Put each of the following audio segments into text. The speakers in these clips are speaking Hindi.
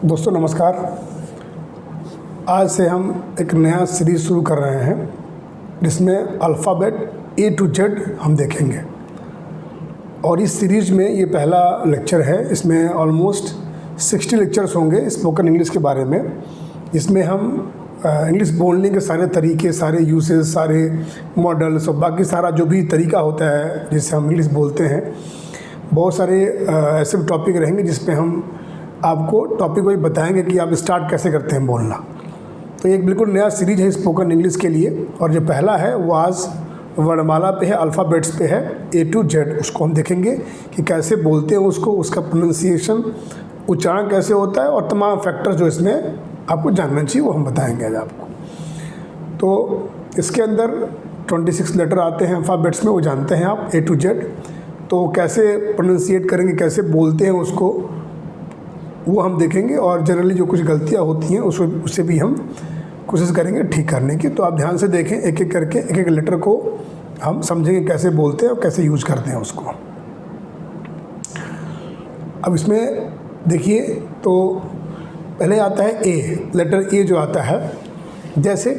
दोस्तों नमस्कार। आज से हम एक नया सीरीज़ शुरू कर रहे हैं जिसमें अल्फ़ाबेट ए टू जेड हम देखेंगे। और इस सीरीज़ में ये पहला लेक्चर है। इसमें ऑलमोस्ट 60 लेक्चर्स होंगे स्पोकन इंग्लिश के बारे में। इसमें हम इंग्लिश बोलने के सारे तरीके, सारे यूसेज, सारे मॉडल्स और बाकी सारा जो भी तरीका होता है जिससे हम इंग्लिश बोलते हैं, बहुत सारे ऐसे टॉपिक रहेंगे जिसमें हम आपको टॉपिक वाइज बताएंगे कि आप स्टार्ट कैसे करते हैं बोलना। तो एक बिल्कुल नया सीरीज है स्पोकन इंग्लिश के लिए। और जो पहला है वो आज वर्णमाला पे है, अल्फ़ाबेट्स पे है, ए टू जेड। उसको हम देखेंगे कि कैसे बोलते हैं उसको, उसका प्रोनाउंसिएशन, उच्चारण कैसे होता है और तमाम फैक्टर्स जो इसमें आपको जानना चाहिए वो हम बताएंगे आज आपको। तो इसके अंदर 26 लेटर आते हैं अल्फ़ाबेट्स में, वो जानते हैं आप, ए टू जेड। तो कैसे प्रोनाउंसिएट करेंगे, कैसे बोलते हैं उसको, वो हम देखेंगे। और जनरली जो कुछ गलतियाँ होती हैं उससे भी हम कोशिश करेंगे ठीक करने की। तो आप ध्यान से देखें, एक एक करके एक एक लेटर को हम समझेंगे कैसे बोलते हैं और कैसे यूज करते हैं उसको। अब इसमें देखिए, तो पहले आता है ए, लेटर ए जो आता है। जैसे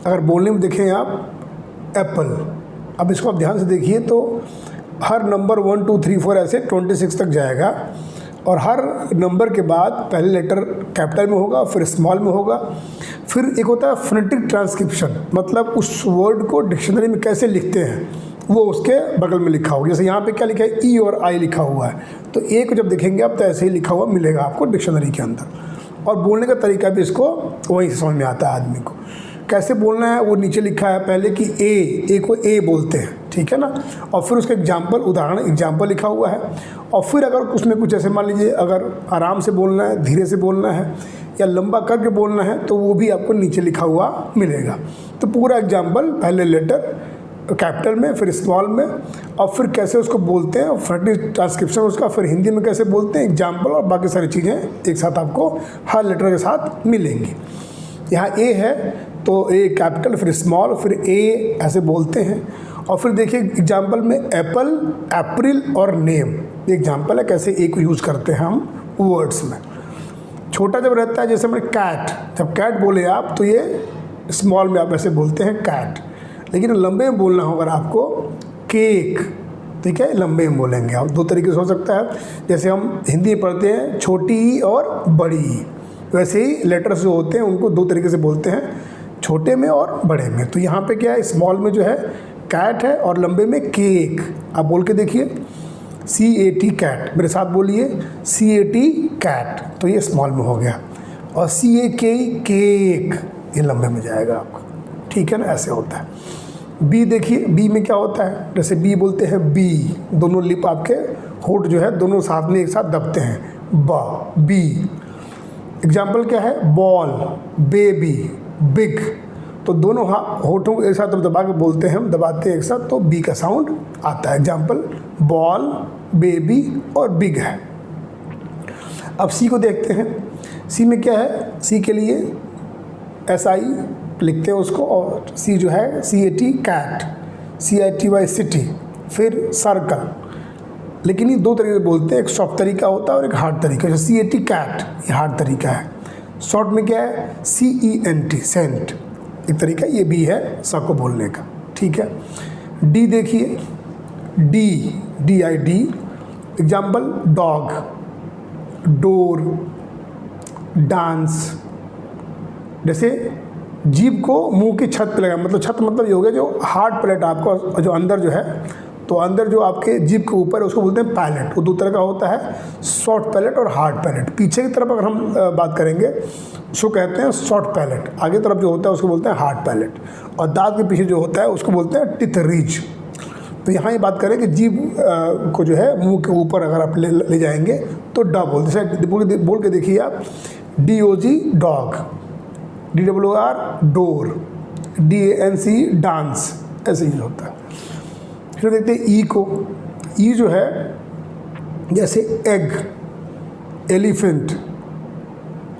अगर बोलने में देखें आप एप्पल, अब इसको आप ध्यान से देखिए तो हर नंबर 1 2 3 4 ऐसे 26 तक जाएगा। और हर नंबर के बाद पहले लेटर कैपिटल में होगा, फिर स्मॉल में होगा, फिर एक होता है फोनेटिक ट्रांसक्रिप्शन, मतलब उस वर्ड को डिक्शनरी में कैसे लिखते हैं वो उसके बगल में लिखा होगा। जैसे यहाँ पे क्या लिखा है, ई और आई लिखा हुआ है, तो ए को जब देखेंगे आप तो ऐसे ही लिखा हुआ मिलेगा आपको डिक्शनरी के अंदर। और बोलने का तरीका भी इसको वहीं से समझ में आता है आदमी को कैसे बोलना है। वो नीचे लिखा है पहले कि ए को ए बोलते हैं, ठीक है ना। और फिर उसका एग्जाम्पल, उदाहरण एग्जाम्पल लिखा हुआ है। और फिर अगर उसमें कुछ ऐसे मान लीजिए अगर आराम से बोलना है, धीरे से बोलना है या लंबा करके बोलना है तो वो भी आपको नीचे लिखा हुआ मिलेगा। तो पूरा एग्जाम्पल, पहले लेटर कैपिटल में, फिर स्मॉल में, और फिर कैसे उसको बोलते हैं, और फोनेटिक ट्रांसक्रिप्शन उसका, फिर हिंदी में कैसे बोलते हैं, एग्जाम्पल और बाकी सारी चीज़ें एक साथ आपको हर लेटर के साथ मिलेंगी। यहाँ ए है तो ए कैपिटल, फिर स्मॉल, फिर ए ऐसे बोलते हैं। और फिर देखिए एग्जाम्पल में एप्पल, अप्रैल और नेम, एग्जाम्पल है कैसे ए को यूज़ करते हैं हम वर्ड्स में। छोटा जब रहता है, जैसे मैंने कैट, जब कैट बोले आप तो ये स्मॉल में आप ऐसे बोलते हैं कैट। लेकिन लंबे में बोलना होगा आपको केक, ठीक है, लंबे में बोलेंगे आप। दो तरीके से हो सकता है, जैसे हम हिंदी में पढ़ते हैं छोटी ई और बड़ी ई, वैसे ही लेटर्स जो होते हैं उनको दो तरीके से बोलते हैं, छोटे में और बड़े में। तो यहाँ पे क्या है, स्मॉल में जो है कैट है और लंबे में केक। आप बोल के देखिए, CAT कैट, मेरे साथ बोलिए CAT कैट, तो ये स्मॉल में हो गया। और CAK केक, ये लंबे में जाएगा आपका, ठीक है ना, ऐसे होता है। बी देखिए, बी में क्या होता है, जैसे बी बोलते हैं बी, दोनों लिप आपके होठ जो है दोनों साथ में एक साथ दबते हैं, बी। एग्जाम्पल क्या है, बॉल, बेबी, बिग, तो दोनों होठों को एक साथ दबा के बोलते हैं हम, दबाते हैं एक साथ तो बी का साउंड आता है। एग्जाम्पल बॉल, बेबी और बिग है। अब सी को देखते हैं। सी में क्या है, सी के लिए SI लिखते हैं उसको, और सी जो है CAT कैट, CITY सिटी, फिर सर्कल। लेकिन ये दो तरीके से बोलते हैं, एक सॉफ्ट तरीका होता है और एक हार्ड तरीका। जैसे CAT कैट, ये हार्ड तरीका है। शॉर्ट में क्या है, CENT सेंट, एक तरीका ये भी है स को बोलने का, ठीक है। डी देखिए, DID, example dog, door, dance. जैसे जीभ को मुंह की छत पे लगा, मतलब छत मतलब ये हो गया जो हार्ड पैलेट आपका जो अंदर जो है, तो अंदर जो आपके जीभ के ऊपर है उसको बोलते हैं पैलेट। वो दो तरह का होता है, सॉफ्ट पैलेट और हार्ड पैलेट। पीछे की तरफ अगर हम बात करेंगे उसको कहते हैं सॉफ्ट पैलेट, आगे तरफ जो होता है उसको बोलते हैं हार्ड पैलेट, और दांत के पीछे जो होता है उसको बोलते हैं टिथ रिज। तो यहाँ ये बात करें कि जीभ को जो है मुंह के ऊपर अगर आप ले जाएंगे तो ड बोलते, जैसे बोल के देखिए आप, DOG dog, DOOR door, DANC dance, ऐसे ही होता है। फिर देखते हैं ई को। ई जो है जैसे एग, एलिफेंट,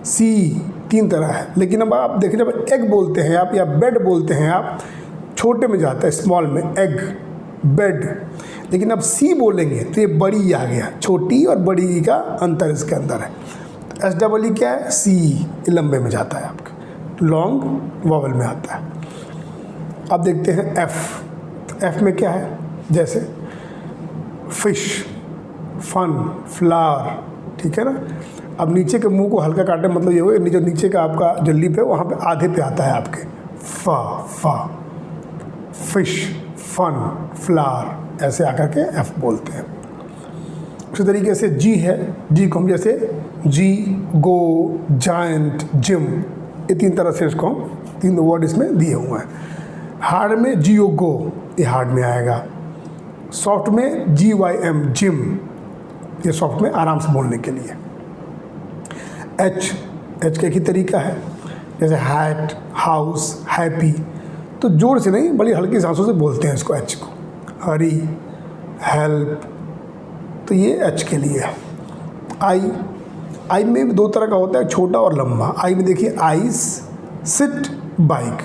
सी, तीन तरह है। लेकिन अब आप देखिए, जब एग बोलते हैं आप या बेड बोलते हैं आप, छोटे में जाता है, स्मॉल में एग, बेड। लेकिन अब सी बोलेंगे तो ये बड़ी आ गया, छोटी और बड़ी का अंतर इसके अंदर है। एस डबल ई क्या है, सी, ये लंबे में जाता है आपके, लॉन्ग वॉवल में आता है। अब देखते हैं एफ, तो एफ में क्या है, जैसे फिश, फन, फ्लावर, ठीक है ना। अब नीचे के मुंह को हल्का काटने मतलब ये हो, जो नीचे का आपका जो लिप है वहाँ पे आधे पे आता है आपके, फा, फिश, फन, फ्लावर, ऐसे आकर के एफ बोलते हैं। उसी तरीके से जी है, जी को हम जैसे जी, गो, जायंट, जिम, ये 3 तरह से इसको हम 3 वर्ड इसमें दिए हुए हैं। हार्ड में जी ओ गो, ये हार्ड में आएगा। सॉफ्ट में जी वाई एम, जिम, ये सॉफ्ट में आराम से बोलने के लिए। एच का एक ही तरीका है, जैसे हैट, हाउस, हैप्पी, तो जोर से नहीं बड़ी हल्की सांसों से बोलते हैं इसको, एच को। हरी, हेल्प, तो ये एच के लिए है। आई में 2 तरह का होता है, छोटा और लंबा। आई में देखिए आइस, सिट, बाइक।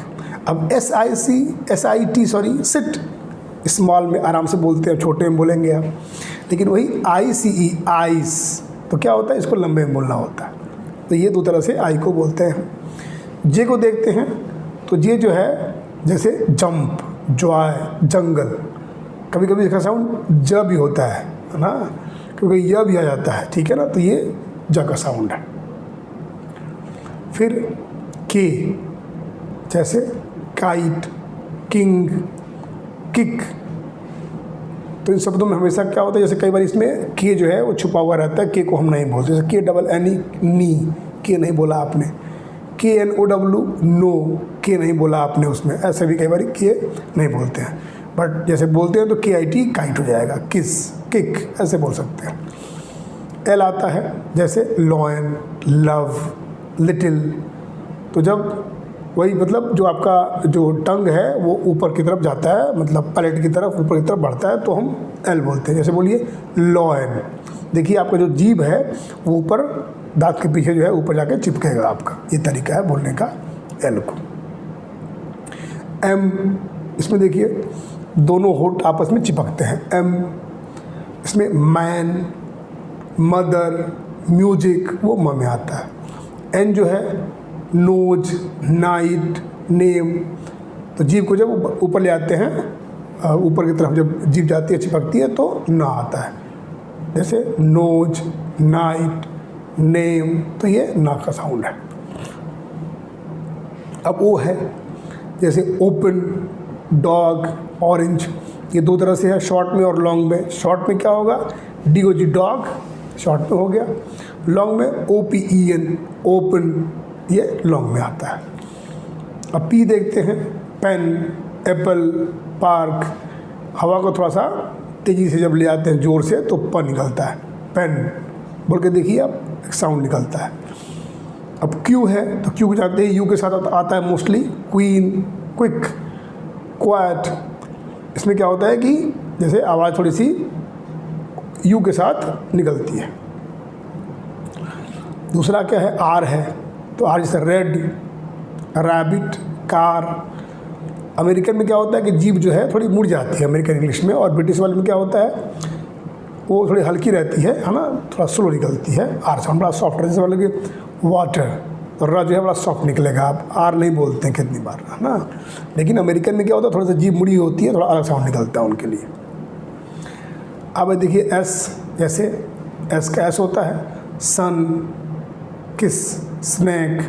अब SIT सिट, स्मॉल में आराम से बोलते हैं, छोटे में बोलेंगे आप। लेकिन वही ICE, आइस, तो क्या होता है, इसको लंबे में बोलना होता है। तो ये 2 तरह से आई को बोलते हैं। जे को देखते हैं, तो जे जो है जैसे जंप, जॉय, जंगल, कभी कभी इसका साउंड ज भी होता है ना, क्योंकि यह भी आ जाता है, ठीक है ना, तो ये ज का साउंड है। फिर के, जैसे काइट, किंग, किक, तो इन शब्दों में हमेशा क्या होता है, जैसे कई बार इसमें के जो है वो छुपा हुआ रहता है, के को हम नहीं बोलते, जैसे KNNE, नी, के नहीं बोला आपने। KNOW, नो, के नहीं बोला आपने उसमें, ऐसे भी कई बार के नहीं बोलते हैं, बट जैसे बोलते हैं तो KIT, काइट हो जाएगा। किस, किक, ऐसे बोल सकते हैं। एल आता है, जैसे लॉयन, लव, लिटिल, तो जब वही मतलब जो आपका जो टंग है वो ऊपर की तरफ जाता है, मतलब पैलेट की तरफ ऊपर की तरफ बढ़ता है, तो हम एल बोलते हैं। जैसे बोलिए लॉयन, देखिए आपका जो जीभ है वो ऊपर दांत के पीछे जो है ऊपर जाके चिपकेगा आपका, ये तरीका है बोलने का एल को। एम, इसमें देखिए दोनों होठ आपस में चिपकते हैं, एम। इसमें मैन, मदर, म्यूजिक, वो म में आता है। एन जो है नोज, नाइट, नेम, तो जीभ को जब ऊपर ले आते हैं, ऊपर की तरफ जब जीभ जाती है चिपकती है तो ना आता है, जैसे नोज, नाइट, नेम, तो ये ना का साउंड है। अब वो है, जैसे ओपन, डॉग, ऑरेंज, ये 2 तरह से है, शॉर्ट में और लॉन्ग में। शॉर्ट में क्या होगा, DOG, डॉग, शॉर्ट में हो गया। लॉन्ग में OPEN, ओपन, ये लॉन्ग में आता है। अब पी देखते हैं, पेन, एप्पल, पार्क, हवा को थोड़ा सा तेज़ी से जब ले आते हैं ज़ोर से तो प निकलता है, पेन बोल के देखिए आप, एक साउंड निकलता है। अब क्यू है, तो क्यू को जानते हैं, यू के साथ आता है मोस्टली, क्वीन, क्विक, क्वाइट। इसमें क्या होता है कि जैसे आवाज़ थोड़ी सी यू के साथ निकलती है। दूसरा क्या है, आर है, तो आर जैसे रेड, रैबिट, कार। अमेरिकन में क्या होता है कि जीभ जो है थोड़ी मुड़ जाती है अमेरिकन इंग्लिश में, और ब्रिटिश वाले में क्या होता है वो थोड़ी हल्की रहती है ना, थोड़ा स्लो निकलती है। आर साउंड बड़ा सॉफ्ट है, जैसे वाले कि वाटर, तो र जो है बड़ा सॉफ्ट निकलेगा, आप आर नहीं बोलते हैं कितनी बार, है ना। लेकिन अमेरिकन में क्या होता है, थोड़ा सा जीभ मुड़ी होती है, थोड़ा अलग साउंड निकलता है उनके लिए। अब देखिए एस, जैसे एस का एस होता है, सन, किस, स्नैक।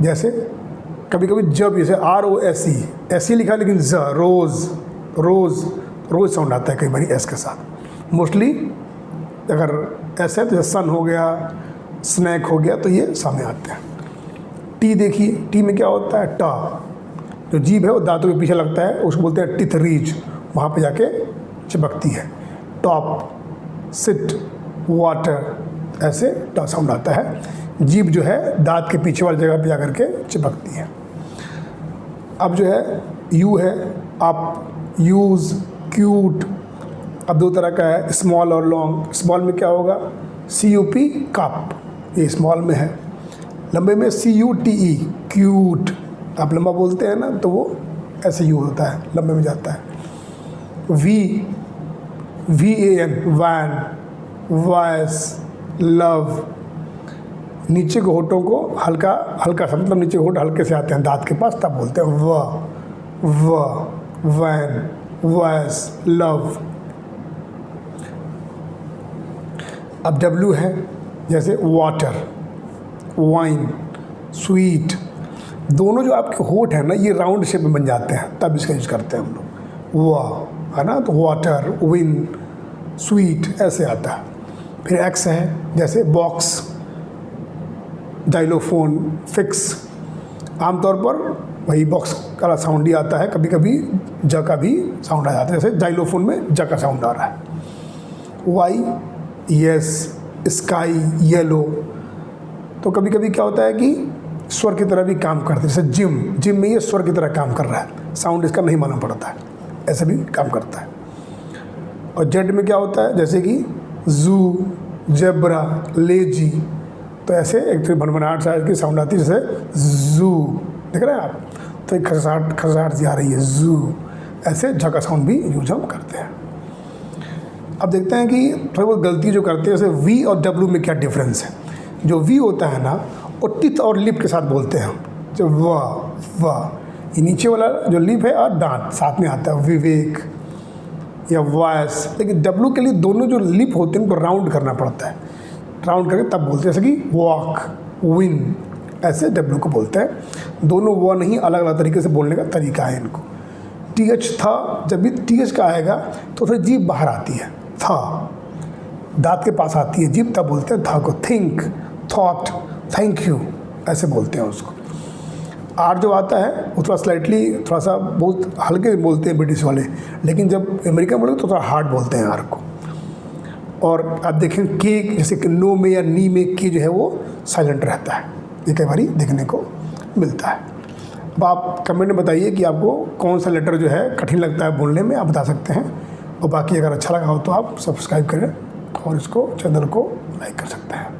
जैसे कभी कभी जब, जैसे ROSE, ऐसे लिखा है लेकिन ज, रोज़, रोज़ साउंड आता है कई बार एस के साथ। मोस्टली अगर एस है तो जैसे सन हो गया, स्नैक हो गया, तो ये सामने आते हैं। टी देखिए, टी में क्या होता है, टा, जो जीभ है वो दांतों के पीछे लगता है, उसको बोलते हैं टिथ रीच, वहाँ पे जाके चिपकती है। टॉप, सिट, वाटर, ऐसे टा साउंड आता है। जीभ जो है दांत के पीछे वाली जगह पे जाकर के चिपकती है। अब जो है यू है, अप, यूज़, क्यूट। अब 2 तरह का है, स्मॉल और लॉन्ग। स्मॉल में क्या होगा, CUP, कप, ये स्मॉल में है। लंबे में CUTE, क्यूट। आप लंबा बोलते हैं ना तो वो ऐसे यू होता है, लंबे में जाता है। VAN, van, voice, love. नीचे के होठों को हल्का हल्का सा, मतलब नीचे होठ हल्के से आते हैं दांत के पास, तब बोलते हैं व, वैन, वॉइस, लव। अब डब्ल्यू है, जैसे वाटर, वाइन, स्वीट। दोनों जो आपके होठ हैं ना, ये राउंड शेप में बन जाते हैं, तब इसका यूज करते हैं हम लोग। वाह, है ना, तो वाटर, विन, स्वीट ऐसे आता है। फिर एक्स है, जैसे बॉक्स, जाइलोफोन, फिक्स। आमतौर पर वही बॉक्स का साउंड ही आता है, कभी कभी ज का भी साउंड आ जाता है, जैसे जाइलोफोन में ज का साउंड आ रहा है। Y, yes, sky, yellow. तो कभी कभी क्या होता है कि स्वर की तरह भी काम करते हैं, जैसे जिम में ये स्वर की तरह काम कर रहा है, साउंड इसका नहीं मालूम पड़ता है, ऐसे भी काम करता है। और जेड में क्या होता है, जैसे कि जू, जेब्रा, लेजी। तो ऐसे एक तो भनभनाहट सा की साउंड आती है, जैसे जू, देख रहे हैं आप, तो एक खसखसाहट सी आ रही है, जू। ऐसे झ का साउंड भी यूज हम करते हैं। अब देखते हैं कि थोड़ी बहुत गलती जो करते हैं, जैसे वी और डब्ल्यू में क्या डिफरेंस है। जो वी होता है ना, वो टिथ और लिप के साथ बोलते हैं, जो वाह, ये नीचे वाला जो लिप है और दांत साथ में आता है, विवेक या वॉइस। लेकिन डब्ल्यू के लिए दोनों जो लिप होते हैं उनको राउंड करना पड़ता है, राउंड करके तब बोलते हैं, जैसे कि वॉक, विन, ऐसे डब्ल्यू को बोलते हैं। दोनों वो नहीं, अलग अलग तरीके से बोलने का तरीका है इनको। टी एच था, जब भी टी एच का आएगा तो फिर जीभ बाहर आती है, था, दांत के पास आती है जीभ, तब बोलते हैं था को। थिंक, थॉट, थैंक यू, ऐसे बोलते हैं उसको। आर जो आता है वो थोड़ा स्लाइटली, थोड़ा सा बहुत हल्के बोलते हैं ब्रिटिश वाले, लेकिन जब अमेरिका में बोलेंगे तो थोड़ा हार्ड बोलते हैं आर को। और आप देखें के, जैसे कि नो में या नी में के जो है वो साइलेंट रहता है, ये कई बार देखने को मिलता है। अब आप कमेंट में बताइए कि आपको कौन सा लेटर जो है कठिन लगता है बोलने में, आप बता सकते हैं। और बाकी अगर अच्छा लगा हो तो आप सब्सक्राइब करें और इसको, चैनल को लाइक कर सकते हैं।